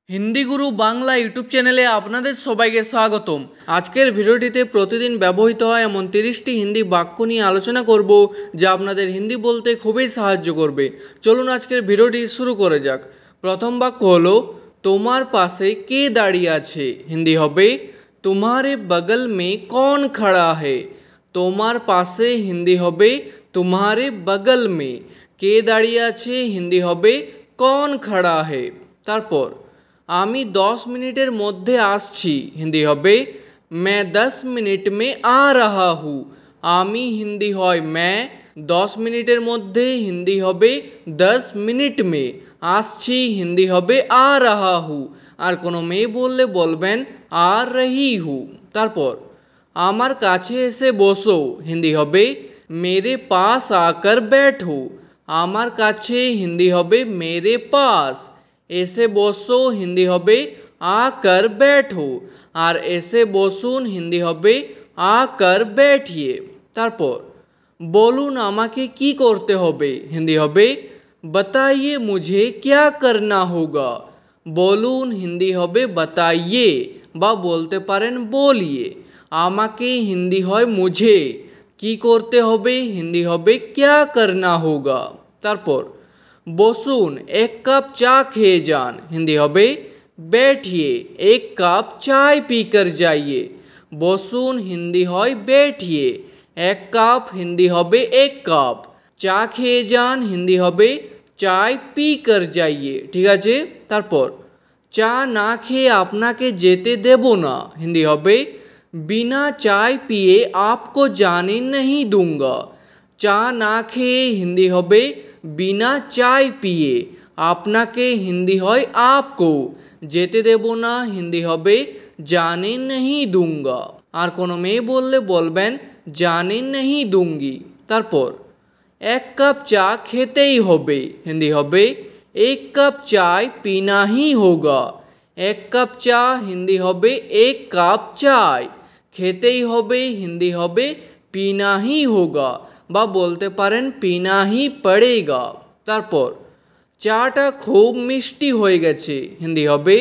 হিন্দি গুরু Bangla YouTube চ্যানেলে আপনাদের সবাইকে স্বাগতম। আজকের ভিডিওটিতে প্রতিদিন ব্যবহৃত হয় এমন 30টি হিন্দি বাক্য নিয়ে আলোচনা করব, যা আপনাদের হিন্দি বলতে খুবই সাহায্য করবে। চলুন আজকের ভিডিওটি শুরু করে যাক। প্রথম বাক্য হলো তোমার পাশে কে দাঁড়িয়ে আছে। হিন্দি হবে तुम्हारे बगल में कौन खड़ा है। তোমার পাশে হিন্দি হবে तुम्हारे बगल में। কে দাঁড়িয়ে আছে হিন্দি হবে कौन खड़ा है। তারপর আমি 10 মিনিটের মধ্যে আসছি। হিন্দি হবে मैं 10 मिनट में आ रहा हूँ। আমি হিন্দি হয় मैं, 10 মিনিটের মধ্যে হিন্দি হবে 10 মিনিট में, আসছি হিন্দি হবে आ रहा हूँ। আর কোনো মেয়ে বললে বলবেন आ रही हूँ। তারপর আমার কাছে এসে বসো। হিন্দি হবে मेरे पास आकर बैठो। আমার কাছে হিন্দি হবে मेरे पास। এসে বসো হিন্দি হবে आकर बैठो। আর এসে বসুন হিন্দি হবে आकर बैठिए। তারপর বলুন আমাকে কি করতে হবে। হিন্দি হবে बताइए मुझे क्या करना होगा। বলুন হিন্দি হবে बताइए বা বলতে পারেন বলিয়ে। আমাকে হিন্দি হয় मुझे, কি করতে হবে হিন্দি হবে क्या करना होगा। তারপর বসুন এক কাপ চা খেয়ে যান। হিন্দি হবে बैठिए एक कप चाय पीकर जाइए। বসুন হিন্দি হয় बैठिए, এক কাপ হিন্দি হবে এক কাপ, চা খেয়ে যান হিন্দি হবে চায় পি কর যাইয়ে। ঠিক আছে। তারপর চা না খেয়ে আপনাকে যেতে দেব না। হিন্দি হবে बिना चाय पिए आपको जाने नहीं दूंगा। চা না খেয়ে হিন্দি হবে बिना चाय पिए। আপনাকে হিন্দি হয় आपको, যেতে দেব না হিন্দি হবে जाने नहीं दूंगा। আর কোনো মেয়ে বললে বলবেন जाने नहीं दूंगी। তারপর এক কাপ চা খেতেই হবে। হিন্দি হবে एक कप चाय पीना ही होगा। এক কাপ চা হিন্দি হবে एक कप चाय, খেতেই হবে হিন্দি হবে पीना ही होगा বা বলতে পারেন पीना ही पड़ेगा। তারপর চাটা খুব মিষ্টি হয়ে গেছে। হিন্দি হবে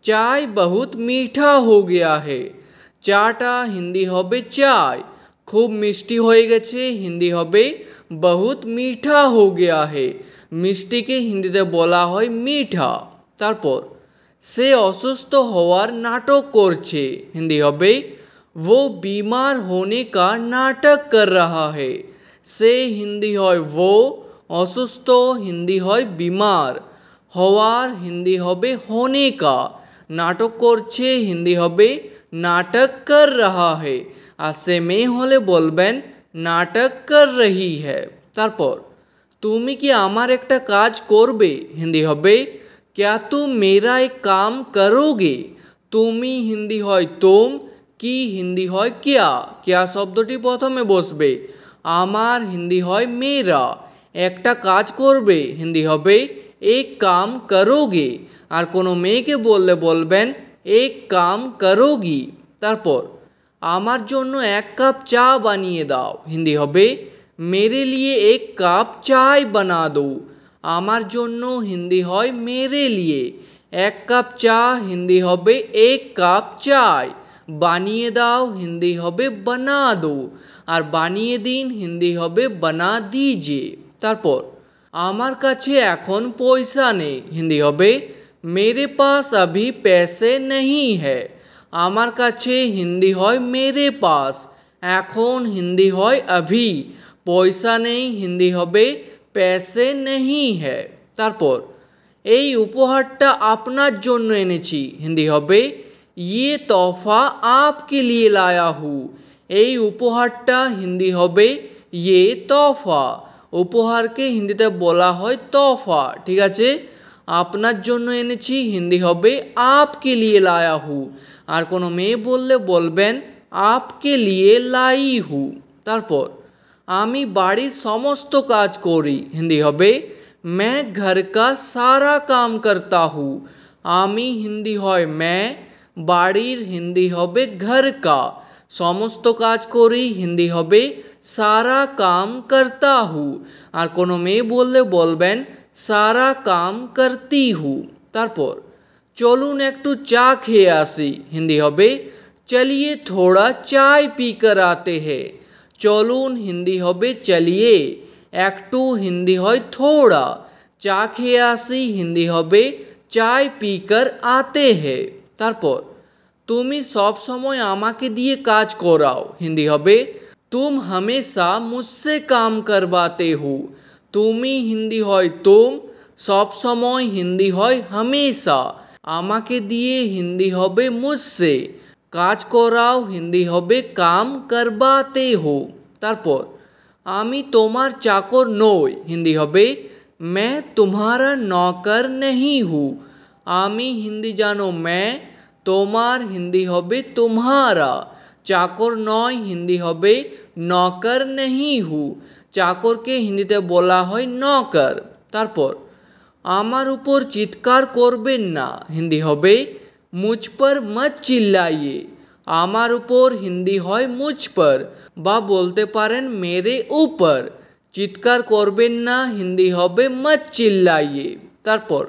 चाय बहुत मीठा हो गया है। চাটা হিন্দি হবে चाय, খুব মিষ্টি হয়ে গেছে হিন্দি হবে बहुत मीठा हो गया है। মিষ্টিকে হিন্দিতে বলা হয় মিঠা। তারপর সে অসুস্থ হওয়ার নাটক করছে। হিন্দি হবে वो बीमार होने का नाटक कर रहा है। সে হিন্দি হয় वो, অসুস্থ হিন্দি হয় बीमार, হওয়ার হিন্দি হবে होने का, নাটক করছে হিন্দি হবে नाटक कर रहा है। আর সে মেয়ে হলে বলবেন नाटक कर रही है। তারপর তুমি কি আমার একটা কাজ করবে। হিন্দি হবে क्या तुम मेरा एक काम करोगे। তুমি হিন্দি হয় तुम, কি হিন্দি হয় क्या। क्या শব্দটি প্রথমে বসবে। আমার হিন্দি হয় मेरा, একটা কাজ করবে হিন্দি হবে एक काम करोगे। আর কোনো মেয়েকে বললে বলবেন एक काम करोगी। তারপর আমার জন্য এক কাপ চা বানিয়ে দাও। হিন্দি হবে मेरे लिए एक कप चाय बना दो। আমার জন্য হিন্দি হয় मेरे लिए, এক কাপ চা হিন্দি হবে एक कप चाय, বানিয়ে দাও হিন্দি হবে बना दो, আর বানিয়ে দিন হিন্দি হবে बना दीजिए। তারপর আমার কাছে এখন পয়সা নেই। হিন্দি হবে मेरे पास अभी पैसे नहीं है। আমার কাছে হিন্দি হয় मेरे पास, এখন হিন্দি হয় अभी, পয়সা নেই হিন্দি হবে पैसे नहीं है। তারপর এই উপহারটা আপনার জন্য এনেছি। হিন্দি হবে ये तोहफा आपके लिए लाया हूँ। এই উপহারটা হিন্দি হবে ये तोहफा, উপহারকে হিন্দিতে বলা হয় तोहफा। ঠিক আছে। আপনার জন্য এনেছি হিন্দি হবে आपके लिए लाया हूँ। আর কোনো মেয়ে বললে বলবেন आपके लिए लाई हूँ। তারপর আমি বাড়ির সমস্ত কাজ করি। হিন্দি হবে मैं घर का सारा काम करता हूँ। আমি হিন্দি হয় मैं, বাড়ির হিন্দি হবে घर का, সমস্ত কাজ করি হিন্দি হবে सारा काम करता हूँ। আর কোনো মেয়ে বললে বলবেন सारा काम करती हूँ। তারপর চলুন একটু চা খেয়ে আসি, হিন্দি হবে চলিয়ে থোড়া চায় পি কর আতে হ্যায়। চলুন হিন্দি হবে চলিয়ে, একটু হিন্দি হয় থোড়া, চা খেয়ে আসি হিন্দি হবে চায় পি কর আতে হ্যায়। তারপর তুমি সব সময় আমাকে দিয়ে কাজ করাও, হিন্দি হবে তুম হামেশা মুঝসে কাম করবাতে হো। তুমি হিন্দি হয় তুম, সব সময় হিন্দি হয় হামেশা, আমাকে দিয়ে হিন্দি হবে মুঝসে, কাজ করাও হিন্দি হবে কাম করবাতে হো। তারপর আমি তোমার চাকর নই, হিন্দি হবে मैं तुम्हारा नौकर नहीं हूँ। আমি হিন্দি জানো मैं, তোমার হিন্দি হবে तुम्हारा, চাকর নয় হিন্দি হবে নৌকর नहीं हूँ, চাকরকে হিন্দিতে বলা হয় নৌকর। তারপর আমার উপর চিৎকার করবেন না, হিন্দি হবে মুঝ पर मत चिल्लाइए। আমার উপর হিন্দি হয় মুঝ पर, বা বলতে পারেন মেরে উপর। চিৎকার করবেন না হিন্দি হবে मत चिल्लाइए। তারপর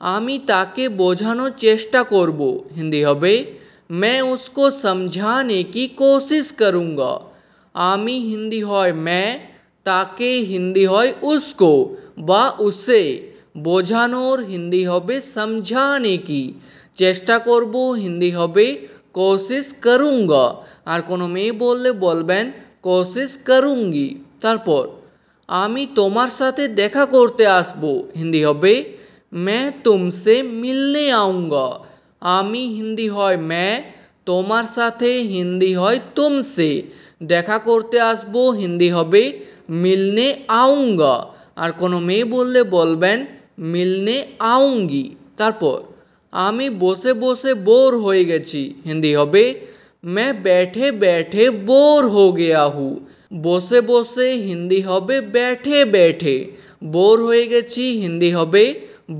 আমি তাকে বোঝানোর চেষ্টা করব, হিন্দি হবে मैं उसको समझाने की कोशिश करूँगा। আমি হিন্দি হয় मैं, তাকে হিন্দি হয় उसको বা उसे, বোঝানোর হিন্দি হবে समझाने की, চেষ্টা করব হিন্দি হবে कोशिश करूँगा। আর কোনো মেয়ে বললে বলবেন कोशिश करूँगी। তারপর আমি তোমার সাথে দেখা করতে আসবো, হিন্দি হবে मैं तुमसे मिलने आऊँगा। আমি হিন্দি হয় मैं, তোমার সাথে হিন্দি হয় तुमसे, দেখা করতে আসবো হিন্দি হবে मिलने आऊँगा। আর কোনো মেয়ে বললে বলবেন मिलने आऊँगी। তারপর আমি বসে বসে বোর হয়ে গেছি, হিন্দি হবে मैं बैठे बैठे बोर हो गया हूँ। বসে বসে হিন্দি হবে बैठे बैठे, বোর হয়ে গেছি হিন্দি হবে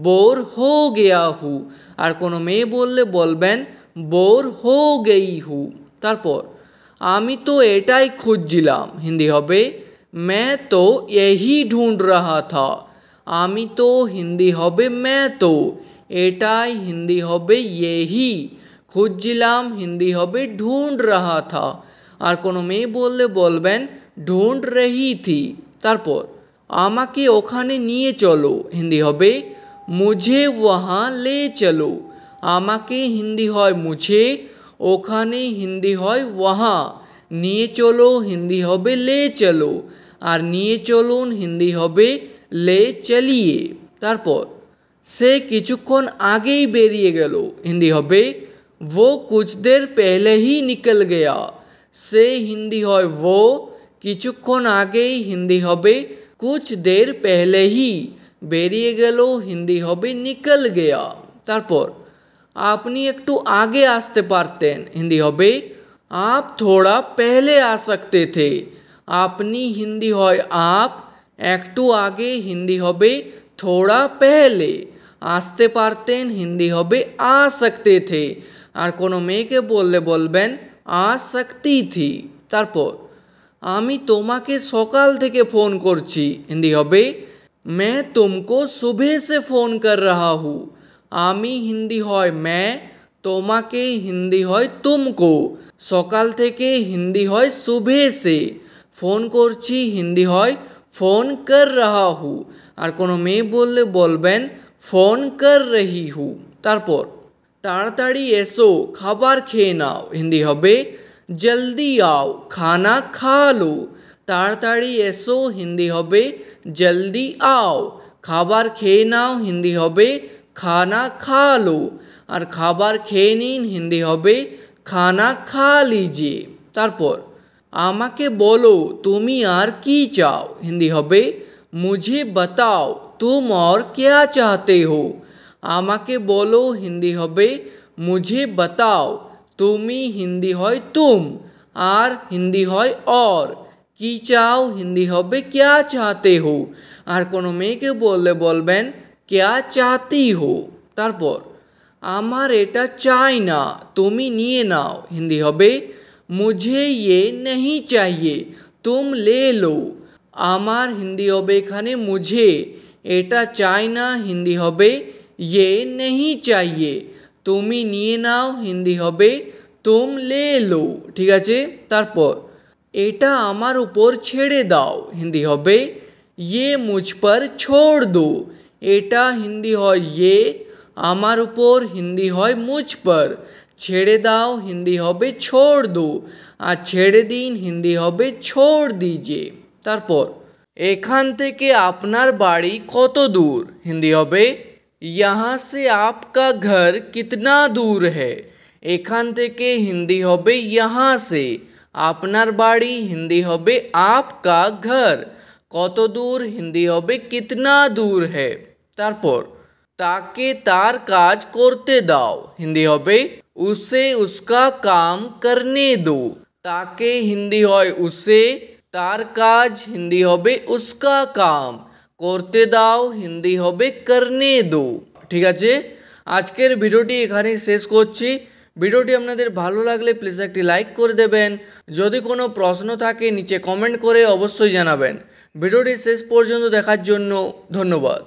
बोर हो गया हूँ। আর কোনো মেয়ে বললে বলবেন बोर हो गई हूँ। তারপর আমি তো এটাই খুঁজছিলাম, হিন্দি হবে मैं तो यही ढूंढ रहा था। আমি তো হিন্দি হবে मैं तो, এটাই হিন্দি হবে यही, খুঁজছিলাম হিন্দি হবে ढूंढ रहा था। আর কোনো মেয়ে বললে বলবেন ढूंढ रही थी। তারপর আমাকে ওখানে নিয়ে চলো, হিন্দি হবে मुझे वहाँ ले चलो। আমাকে হিন্দি হয় मुझे, ওখানে হিন্দি হয় वहाँ, নিয়ে চলো হিন্দি হবে ले चलो, আর নিয়ে চলুন হিন্দি হবে ले चलिए। তারপর সে কিছুক্ষণ আগেই বেরিয়ে গেল, হিন্দি হবে वो कुछ देर पहले ही निकल गया। সে হিন্দি হয় वो, কিছুক্ষণ আগেই হিন্দি হবে कुछ देर पहले ही, বেরিয়ে গেল হিন্দি হবে निकल गया। তারপর আপনি একটু আগে আসতে পারতেন, হিন্দি হবে आप थोड़ा पहले आ सकते थे। আপনি হিন্দি হয় आप, একটু আগে হিন্দি হবে थोड़ा पहले, আসতে পারতেন হিন্দি হবে आ सकते थे। আর কোনো মেয়েকে বললে বলবেন आ सकती थी। তারপর আমি তোমাকে সকাল থেকে ফোন করছি, হিন্দি হবে मैं तुमको सुबह से फ़ोन कर रहा हूँ। আমি হিন্দি হয় मैं, তোমাকে হিন্দি হয় तुमको, সকাল থেকে হিন্দি হয় सुबह से, ফোন করছি হিন্দি হয় फ़ोन कर रहा हूँ। আর কোনো মেয়ে বললে বলবেন फ़ोन कर रही हूँ। তারপর তাড়াতাড়ি এসো খাবার খেয়ে নাও, হিন্দি হবে जल्दी आओ खाना खा लो। তাড়াতাড়ি এসো হিন্দি হবে जल्दी आओ, খাবার খেয়ে নাও হিন্দি হবে खाना खा लो, আর খাবার খেয়ে নিন হিন্দি হবে खाना खा लीजिए। তারপর আমাকে বলো তুমি আর কি চাও, হিন্দি হবে मुझे बताओ तुम और क्या चाहते हो। আমাকে বলো হিন্দি হবে मुझे बताओ, তুমি হিন্দি হয় तुम, আর হিন্দি হয় और, কি চাও হিন্দি হবে क्या चाहते हो। আর কোনো মেয়েকে বললে বলবেন क्या चाहती हो। তারপর আমার এটা চাই না তুমি নিয়ে নাও, হিন্দি হবে मुझे ये नहीं चाहिए तुम ले लो। আমার হিন্দি হবে এখানে मुझे, এটা চাই না হিন্দি হবে ये नहीं चाहिए। তুমি নিয়ে নাও হিন্দি হবে तुम ले लो। ঠিক আছে, তারপর এটা আমার উপর ছেড়ে দাও হিন্দি হবে ये मुझ पर छोड़ दो। এটা হিন্দি হয় ये, আমার উপর হিন্দি হয় मुझ पर, ছেড়ে দাও হিন্দি হবে छोड़ दो, আর ছেড়ে দিন হিন্দি হবে छोड़ दीजिए। তারপর এখান থেকে আপনার বাড়ি কত দূর হিন্দি হবে यहाँ से आपका घर कितना दूर है। এখান থেকে হিন্দি হবে यहाँ से, আপনার বাড়ি হিন্দি হবে आपका घर, কত দূর হিন্দি হবে कितना दूर है। তারপর তাকে তার কাজ করতে দাও হিন্দি হবে उसे उसका काम करने दो। তাকে হিন্দি হয় उसे, তার কাজ হিন্দি হবে उसका काम, করতে দাও হিন্দি হবে करने दो। ঠিক আছে, আজকের ভিডিওটি এখানেই শেষ করছি। ভিডিওটি আপনাদের ভালো লাগলে প্লিজ একটি লাইক করে দেবেন। যদি কোনো প্রশ্ন থাকে নিচে কমেন্ট করে অবশ্যই জানাবেন। ভিডিওটি শেষ পর্যন্ত দেখার জন্য ধন্যবাদ।